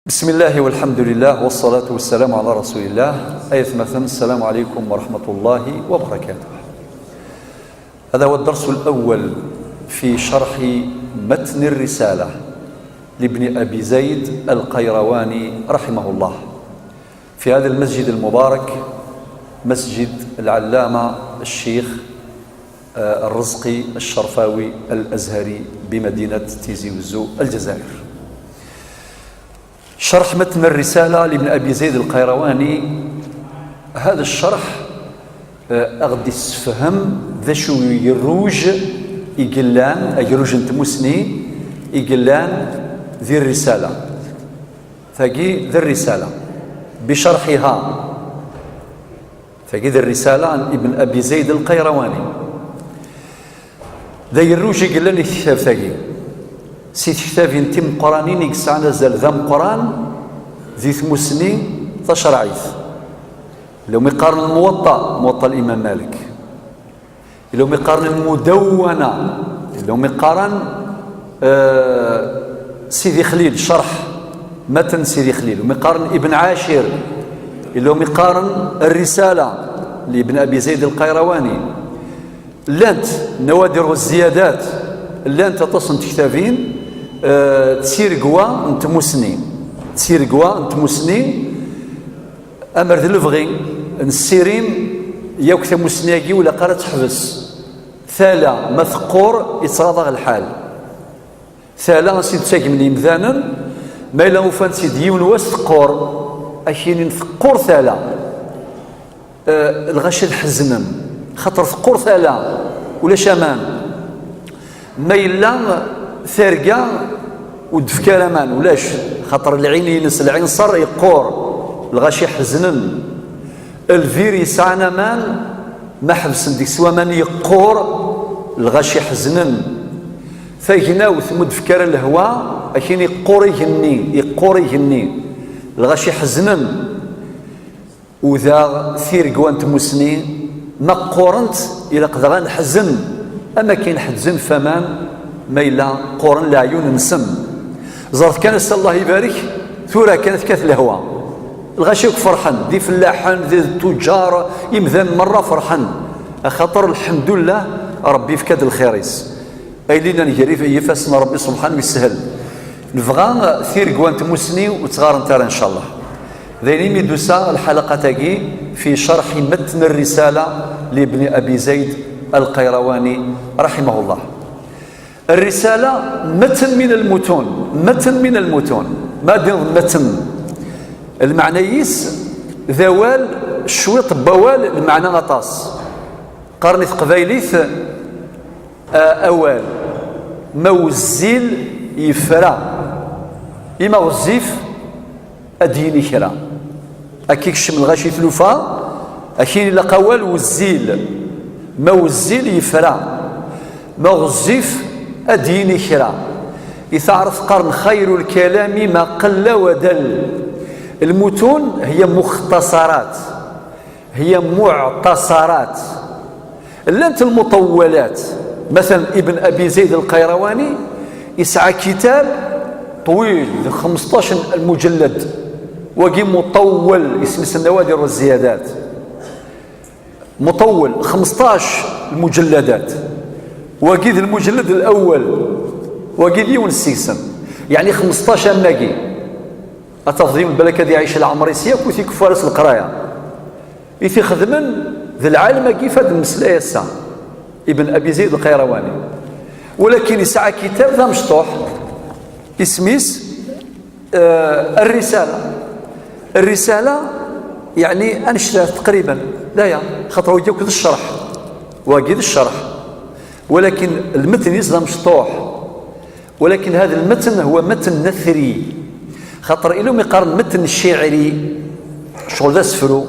بسم الله والحمد لله والصلاة والسلام على رسول الله مثلا السلام عليكم ورحمة الله وبركاته. هذا هو الدرس الأول في شرح متن الرسالة لابن أبي زيد القيرواني رحمه الله في هذا المسجد المبارك، مسجد العلامة الشيخ الرزقي الشرفاوي الأزهري بمدينة تيزي وزو الجزائر. شرح متن الرسالة لابن أبي زيد القيرواني. هذا الشرح أغدي تفهم ذا شو يروج يقلان يروج نتمسني يقلان ذي الرسالة ثقي ذي الرسالة بشرحها ثقي ذي الرسالة عن ابن أبي زيد القيرواني. ذا يروج يقلان الكتاب ثقي سيت كتاب ينتم قرانين يقسعنا زال ذم قران ذي ثمسني تشرعيث لو مقارن موطأ الإمام مالك، لو مقارن المدونة، لو مقارن سيدي خليل شرح متن سيدي خليل، ومقارن ابن عاشر، لو مقارن الرسالة لابن أبي زيد القيرواني، لانت نوادر والزيادات لانت تصن كتابين تسير قوا انت مسني امر ذي الفغي نسيريم ياك ثمسنياكي ولا قالت تحبس ثالا مثقور يتصاضغ الحال ثالا سيد تساكي من يمذانا ما إلا وفان سيد يون وثقور أكينين ثقور ثالا الغشي الحزنن خاطر ثقور ثالا ولا شامان ما إلا ثارقة ودفكار مان ولاش خاطر العين ينس العين صر يقور الغاشي حزنن الفيري سعنا مان ما حبس ديك سوا من يقور الغاشي حزنن فايقناو ثمد فكار الهواء اكين يقور يهني الغاشي حزنن وذا ثير قوانت مسني ما قورنت الى قدران حزن اما كاين حزن فمان ما إلا قورن العيون نسم زرت كانت الله يبارك ثورة كانت كاث الهواء الغاشيك فرحان ذي فلاحان ذي التجار يمذن مرة فرحان خاطر الحمد لله ربي في كاد الخيريس أي لينا نجري في يفاسنا ربي سبحانه يسهل نبغى ثير قوانت مسني وتغارن ترى إن شاء الله. ذيني ميدوسا الحلقة تاقي في شرح متن الرسالة لابن أبي زيد القيرواني رحمه الله. الرسالة متن من المتون ما دين متن المعنييس ذوال شويط بوال المعنى غطاس قرني قبايليث أوال موزيل يفرا إما وزيف أديني كرا أكيك شم الغاشي ثلوفا أكيني لقوال وزيل موزيل يفرا مغزيف أديني كرا يتعرف قرن خير الكلام ما قل ودل. المتون هي مختصرات هي معتصرات لانت المطولات. مثلا ابن أبي زيد القيرواني يسعى كتاب طويل 15 المجلد وقي مطول اسم النوادر والزيادات مطول 15 المجلدات وقيد المجلد الأول وقيد يون السيسن يعني 15 ماقي أتفضيم البلكة دي عيش العمر يسيك وثي كفارس القراية يثي خدمن ذي العالم كيف هذا المسألة يسا ابن أبي زيد القيرواني. ولكن يسعى كتاب ذا مشطوح اسميس الرسالة يعني أنشتها تقريبا لا يا خاطر وجهك الشرح وقيد الشرح ولكن المتن يزدى مشطوح. ولكن هذا المتن هو متن نثري خاطر إلهم يقارن متن الشعري شغل ذا سفرو.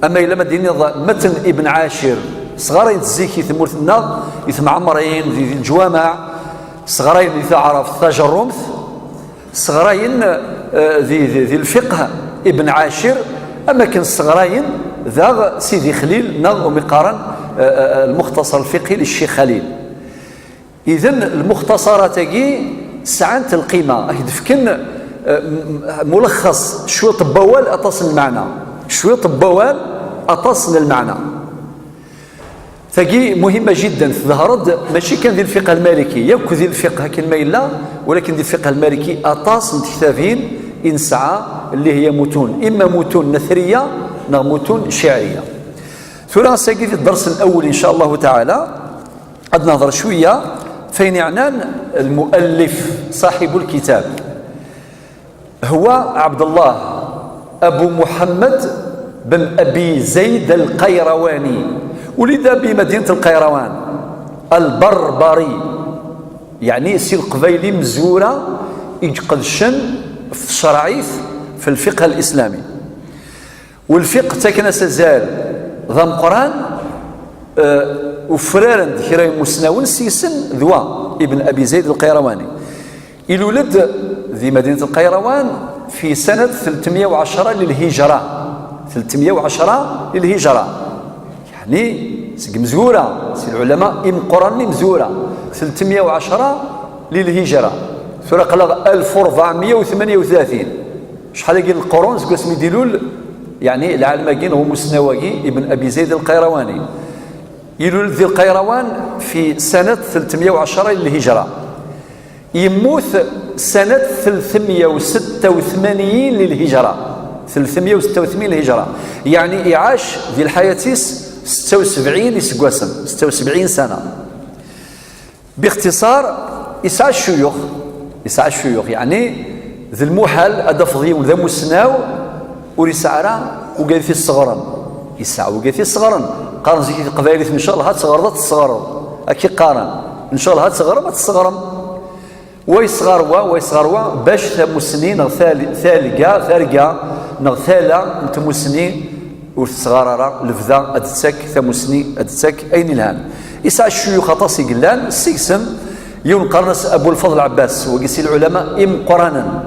أما إلا ما ديني متن ابن عاشر صغارين تزيكي ثمورث النار يثم عمرين ذي الجوامع صغارين ذي عرف تجرمث صغارين ذي الفقه ابن عاشر. أما كان صغارين ذا سيدي خليل نظ ومقارن المختصر الفقهي للشيخ خليل. إذن المختصرات سعانت القيمة أكد فكن ملخص شوية طبوال أتصل المعنى، شوية طبوال أتصل المعنى. ثقي مهمة جدا ظهرت ماشي كان ذي الفقه المالكي ياك ذي الفقه كلمة إلا، ولكن ذي الفقه المالكي أتصل كتابين إن سعى اللي هي متون، إما متون نثرية أو متون شعرية. ثم ساقي في الدرس الأول إن شاء الله تعالى قد نظر شوية فين يعنان المؤلف صاحب الكتاب. هو عبد الله أبو محمد بن أبي زيد القيرواني، ولد بمدينة القيروان البربري، يعني سي القبيلي مزورة يقدشن في الشرعيف في الفقه الإسلامي. والفقه تكنا سزال ذا مقران وفرارن ذكرى مسناون سيسن ذوا ابن أبي زيد القيرواني. يولد ذي مدينة القيروان في سنة 310 للهجرة، 310 للهجرة، يعني مزورة سي العلماء إم قراني مزورة 310 للهجرة، فرق لغ 1438. شحال يقول القرون اسمي ديلول، يعني العالم كاين هو مسنواكي ابن أبي زيد القيرواني. يولد ذي القيروان في سنة 310 للهجرة، يموت سنة 386 للهجرة، 386 للهجرة، يعني يعاش ذي الحياة 76 سقواسم، 76 سنة. باختصار يسعى الشيوخ، يسعى الشيوخ يعني ذي المحال أدا فضيهم ذا مسناو وريسعرا وقال في الصغرن، يسعى وقال في الصغرن قارن زي القبائل إن شاء الله هات صغر ذات الصغر أكي قارن إن شاء الله هات صغر ما تصغرن ويصغروا باش ثمسنين نغ ثالقة نغ ثالة نتمسنين وتصغرر لفذا أدتك ثمسني أدتك أين الهان. يسعى الشيوخ خطاسي قلان السيكسن يون قرنس أبو الفضل عباس وقسي العلماء إم قرانا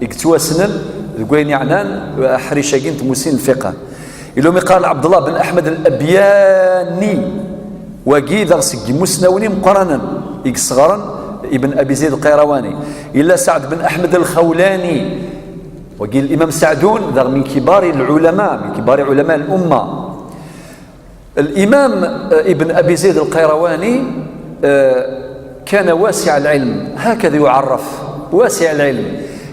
يكتواسنن ذقوين يعنان حريشاقين تمسين الفقه. إلومي قال عبد الله بن أحمد الأبياني وقي ذا سقي مسنوني مقرانا يكسغرا ابن أبي زيد القيرواني. إلا سعد بن أحمد الخولاني وقيل الإمام سعدون ذا من كبار العلماء، من كبار علماء الأمة. الإمام ابن أبي زيد القيرواني كان واسع العلم، هكذا يعرف واسع العلم،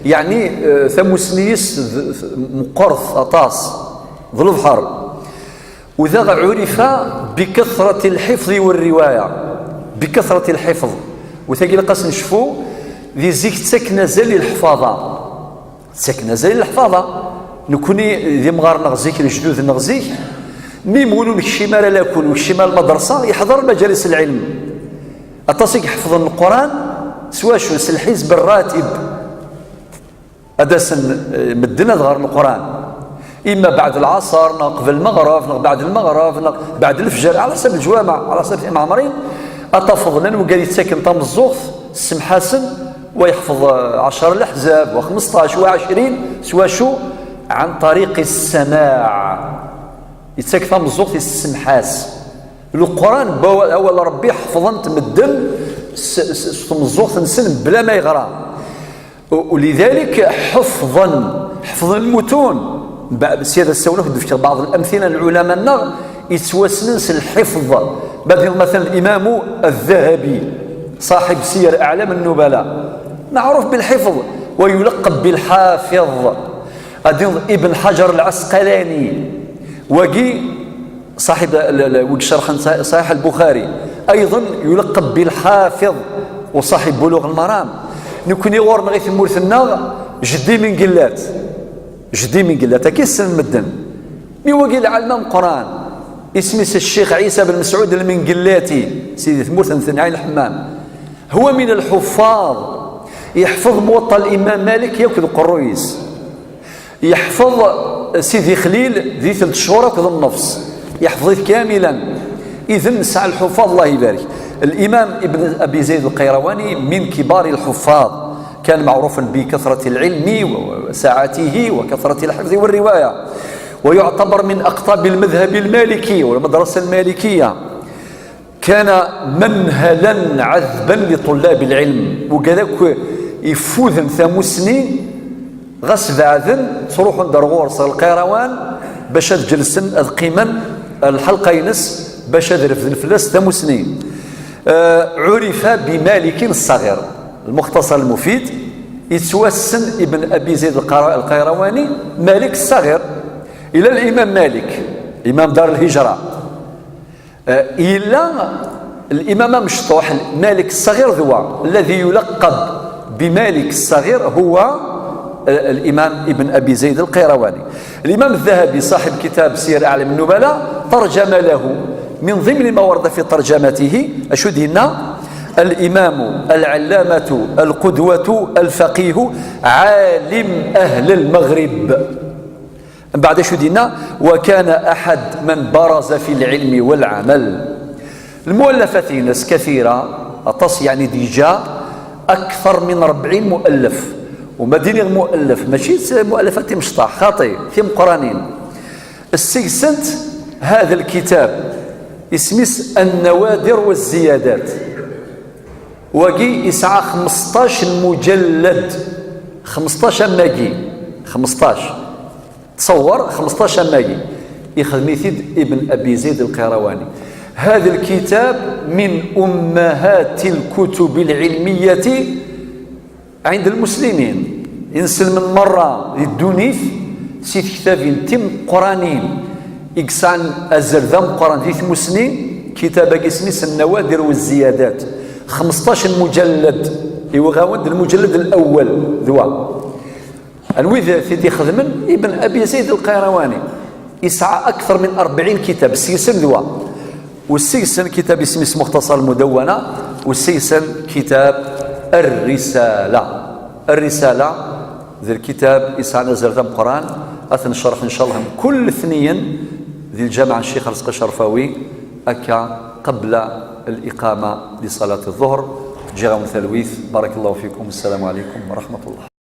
يعني ثمسنيس مقرث أطاس ظل البحر، وذا عرف بكثرة الحفظ والرواية، بكثرة الحفظ. وثقيل قاس نشوفوا ذي زيك تسكن زل الحفاظة، تسكن زل الحفاظة نكوني ذي مغار نغزيك الجدود نغزيك ميمونون الشمال لا يكون والشمال المدرسة يحضر مجالس العلم أتصيك حفظ القرآن سواء شو الحزب الراتب أدسن مدنا ظهر القرآن إما بعد العصر قبل المغرب بعد المغرب بعد الفجر على حسب الجوامع على حسب المعمرين أتفضلا وقال يتسكن طام الزوخ السم حسن ويحفظ 10 الأحزاب و15 و20 سواء شو عن طريق السماع يتسكن طام الزوخ السم حاس القرآن أول ربي حفظا تمدن طام الزوخ تنسن بلا ما يغرى ولذلك حفظ المتون سيادة السولة في بعض الأمثلة العلماء النغ يتوسنس الحفظ مثلا الإمام الذهبي صاحب سير أعلام النبلاء معروف بالحفظ ويلقب بالحافظ. ابن حجر العسقلاني وقي صاحب شرح صحيح البخاري أيضا يلقب بالحافظ وصاحب بلوغ المرام. نكون يغور نغيث مورث النغ جدي من قلات كيس المدن ميوقي العلماء القرآن اسمي الشيخ عيسى بن مسعود المنقلاتي سيدي ثمورث ثنعين الحمام هو من الحفاظ يحفظ موطأ الإمام مالك يأكل قرويس يحفظ سيدي خليل ذي 3 شهور كذا النفس يحفظه كاملا. إذن سعى الحفاظ الله يبارك. الإمام ابن أبي زيد القيرواني من كبار الحفاظ كان معروفا بكثرة العلم وساعته وكثرة الحفظ والرواية ويعتبر من أقطاب المذهب المالكي والمدرسة المالكية. كان منهلا عذبا لطلاب العلم وكذلك يفوذ ثمسنين غاس بعدن تروح ندر غورس القيروان باش تجلسن قيما الحلقه ينس باش رفد الفلاس تمسني. عرف بمالك الصغير. المختصر المفيد يتوسن ابن ابي زيد القيرواني مالك الصغير الى الامام مالك امام دار الهجره، الى الامام مشطوح مالك الصغير ذو الذي يلقب بمالك الصغير هو الامام ابن ابي زيد القيرواني. الامام الذهبي صاحب كتاب سير اعلام النبلاء ترجم له من ضمن ما ورد في ترجمته اشد هنا الامام العلامه القدوه الفقيه عالم اهل المغرب. بعد شدنا وكان احد من برز في العلم والعمل. المؤلفات ناس كثيره أطس يعني ديجا اكثر من 40 مؤلف، ومدينة المؤلف ماشي مؤلفات مشطح خاطئ في مقرانين. السيسنت هذا الكتاب اسمه النوادر والزيادات، وقي يسعى 15 مجلد، 15 ماجي 15 تصور 15 ماجي يخدم يثيد ابن ابي زيد القيرواني. هذا الكتاب من امهات الكتب العلميه عند المسلمين. ينسل من مرة الدونيف سيت كتاب تم قرانين إكسان الزرذم قران في 8 سنين كتاب اسمه النوادر والزيادات 15 مجلد يوغاود المجلد الأول ذوا الوذا في خدمن ابن أبي زيد القيرواني يسعى أكثر من 40 كتاب السيسن ذوا، والسيسن كتاب اسمه مختصر المدونة، والسيسن كتاب الرسالة ذي الكتاب يسعى نزل ذا القرآن أتنشرح إن شاء الله كل اثنين ذي الجامعة الشيخ رزق الشرفاوي أكا قبل الإقامة لصلاة الظهر. جيغا مثلويث. بارك الله فيكم. السلام عليكم ورحمة الله.